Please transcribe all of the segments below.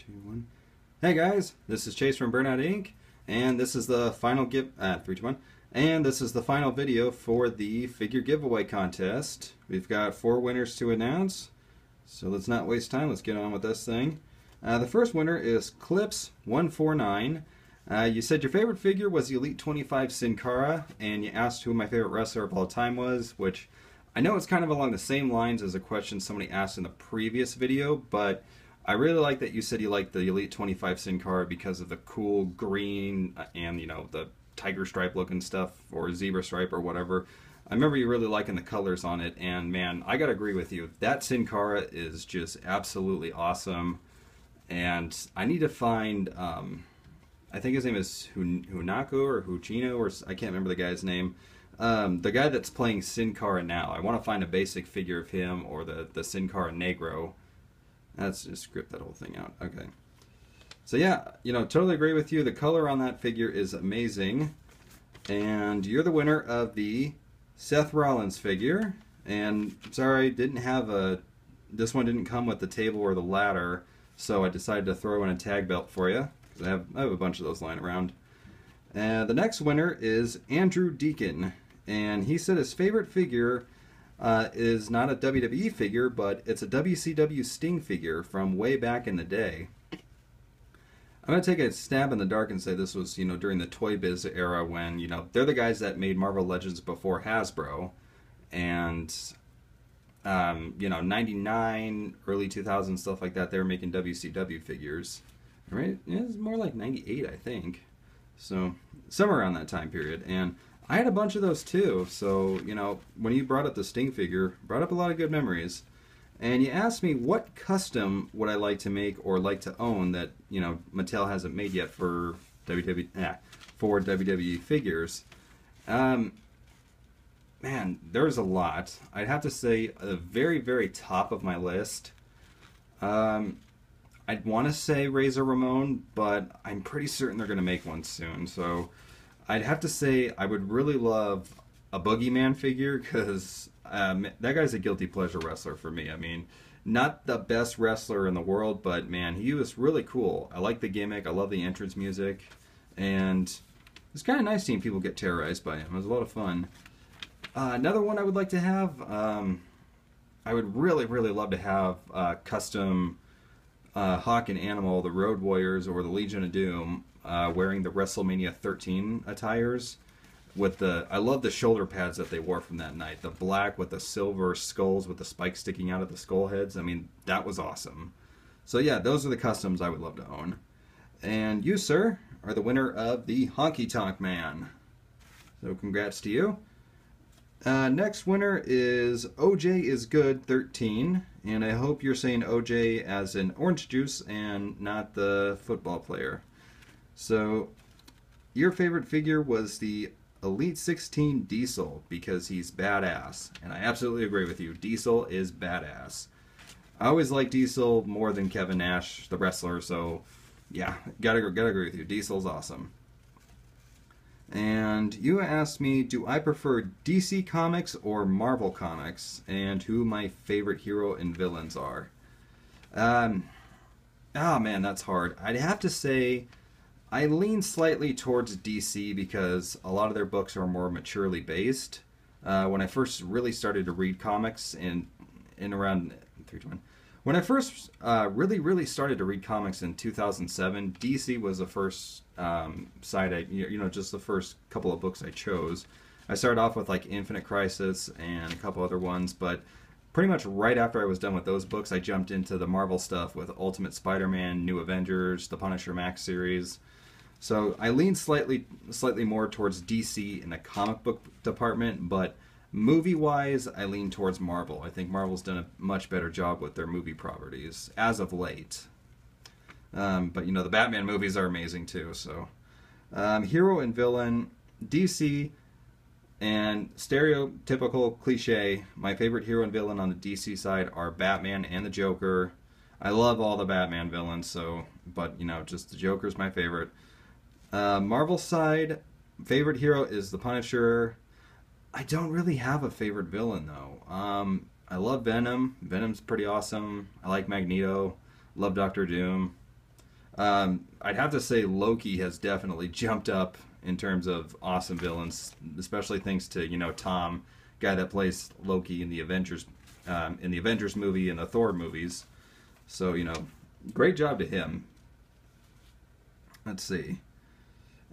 2, 1. Hey guys, this is Chase from Burnout Inc. And this is the final 3, 2, 1. And this is the final video for the figure giveaway contest. We've got 4 winners to announce, so let's not waste time. Let's get on with this thing. The first winner is Clips149. You said your favorite figure was the Elite 25 Sin Cara, and you asked who my favorite wrestler of all time was, which I know it's kind of along the same lines as a question somebody asked in the previous video, but I really like that you said you liked the Elite 25 Sin Cara because of the cool green and, you know, the tiger stripe looking stuff, or zebra stripe or whatever. I remember you really liking the colors on it, and man, I gotta agree with you. That Sin Cara is just absolutely awesome, and I need to find, I think his name is Hunako or Huchino, or I can't remember the guy's name. The guy that's playing Sin Cara now. I want to find a basic figure of him, or the Sin Cara Negro. Let's just script that whole thing out. Okay. So yeah, you know, totally agree with you. The color on that figure is amazing. And you're the winner of the Seth Rollins figure. And sorry, this one didn't come with the table or the ladder, so I decided to throw in a tag belt for you, because I have a bunch of those lying around. The next winner is Andrew Deacon, and he said his favorite figure is not a WWE figure, but it's a WCW Sting figure from way back in the day. I'm going to take a stab in the dark and say this was, you know, during the Toy Biz era when, you know, they're the guys that made Marvel Legends before Hasbro. And, you know, 99, early 2000s, stuff like that, they were making WCW figures. Right? It's more like 98, I think. So, somewhere around that time period. And I had a bunch of those too, so, you know, when you brought up the Sting figure, brought up a lot of good memories. And you asked me what custom would I like to make or like to own that, you know, Mattel hasn't made yet for WWE figures. Man, there's a lot. I'd have to say the very, very top of my list, I'd want to say Razor Ramon, but I'm pretty certain they're going to make one soon, so I'd have to say I would really love a Boogeyman figure, because that guy's a guilty pleasure wrestler for me. I mean, not the best wrestler in the world, but man, he was really cool. I like the gimmick, I love the entrance music, and it's kind of nice seeing people get terrorized by him. It was a lot of fun. Another one I would like to have, I would really, really love to have custom Hawk and Animal, the Road Warriors, or the Legion of Doom, wearing the WrestleMania 13 attires. I love the shoulder pads that they wore from that night. The black with the silver skulls with the spikes sticking out of the skull heads. I mean, that was awesome. So yeah, those are the customs I would love to own. And you, sir, are the winner of the Honky Tonk Man. So congrats to you. Next winner is OJ is Good 13, and I hope you're saying OJ as in orange juice and not the football player. So your favorite figure was the Elite 16 Diesel because he's badass, and I absolutely agree with you. Diesel is badass. I always like Diesel more than Kevin Nash, the wrestler, so yeah, gotta agree with you. Diesel's awesome. And you asked me, do I prefer DC Comics or Marvel Comics, and who my favorite hero and villains are? Oh man, that's hard. I'd have to say I lean slightly towards DC because a lot of their books are more maturely based. When I first really started to read comics in around 321, when I first really started to read comics in 2007, DC was the first site just the first couple of books I chose. I started off with like Infinite Crisis and a couple other ones, but pretty much right after I was done with those books, I jumped into the Marvel stuff with Ultimate Spider-Man, New Avengers, the Punisher Max series. So I lean slightly more towards DC in the comic book department, but movie-wise, I lean towards Marvel. I think Marvel's done a much better job with their movie properties as of late. But you know, the Batman movies are amazing too. So hero and villain, DC, and stereotypical cliche. My favorite hero and villain on the DC side are Batman and the Joker. I love all the Batman villains, but you know, just the Joker's my favorite. Marvel side, favorite hero is the Punisher. I don't really have a favorite villain though. I love Venom. Venom's pretty awesome. I like Magneto. Love Doctor Doom. I'd have to say Loki has definitely jumped up in terms of awesome villains, especially thanks to, you know, Tom, guy that plays Loki in the Avengers movie and the Thor movies. So, you know, great job to him. Let's see.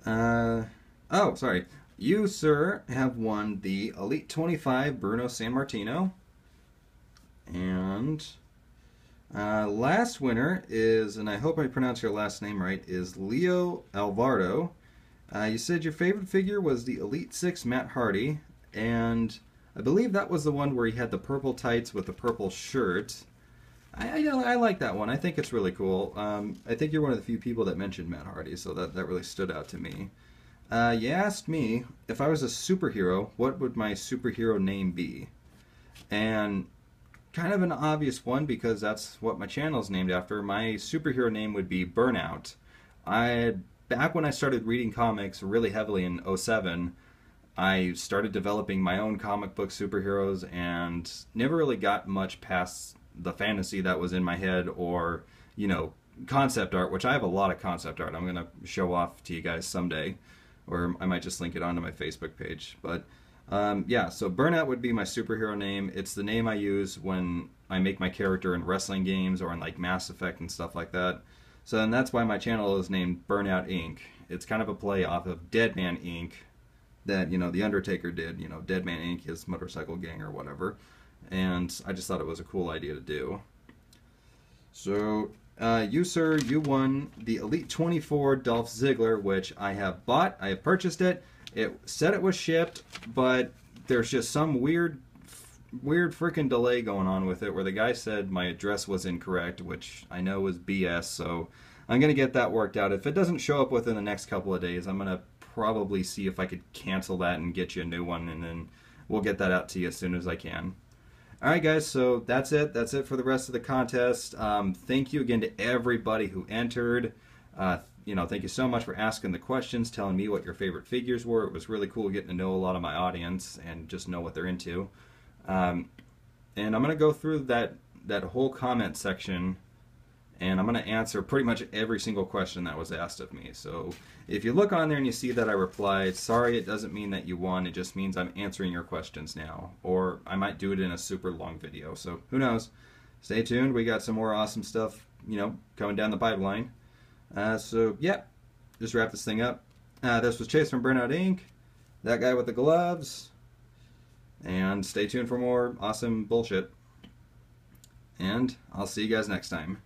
Oh, sorry. You, sir, have won the Elite 25 Bruno Sammartino. And last winner is, and I hope I pronounced your last name right, is Leo Alvarado. You said your favorite figure was the Elite 6 Matt Hardy, and I believe that was the one where he had the purple tights with the purple shirt. I like that one. I think it's really cool. I think you're one of the few people that mentioned Matt Hardy, so that really stood out to me. You asked me, if I was a superhero, what would my superhero name be? And kind of an obvious one, because that's what my channel is named after. My superhero name would be Burnout. Back when I started reading comics really heavily in '07, I started developing my own comic book superheroes and never really got much past the fantasy that was in my head, or, you know, concept art, which I have a lot of concept art I'm going to show off to you guys someday, or I might just link it onto my Facebook page. But yeah, so Burnout would be my superhero name. It's the name I use when I make my character in wrestling games or in like Mass Effect and stuff like that. So then that's why my channel is named Burnout Inc. It's kind of a play off of Dead Man Inc. that, you know, The Undertaker did, you know, Dead Man Inc., his motorcycle gang or whatever. And I just thought it was a cool idea to do. So, you, sir, you won the Elite 24 Dolph Ziggler, which I have bought. I have purchased it. It said it was shipped, but there's just some weird freaking delay going on with it, where the guy said my address was incorrect, which I know is BS, so I'm going to get that worked out. If it doesn't show up within the next couple of days, I'm going to probably see if I could cancel that and get you a new one, and then we'll get that out to you as soon as I can. Alright guys, so that's it. That's it for the rest of the contest. Thank you again to everybody who entered. You know, thank you so much for asking the questions, telling me what your favorite figures were. It was really cool getting to know a lot of my audience and just know what they're into. And I'm going to go through that whole comment section, and I'm going to answer pretty much every single question that was asked of me. So if you look on there and you see that I replied, sorry, it doesn't mean that you won. It just means I'm answering your questions now. Or I might do it in a super long video. So who knows? Stay tuned. We got some more awesome stuff, you know, coming down the pipeline. So yeah, just wrap this thing up. This was Chase from Burnout Inc., that guy with the gloves. And stay tuned for more awesome bullshit. And I'll see you guys next time.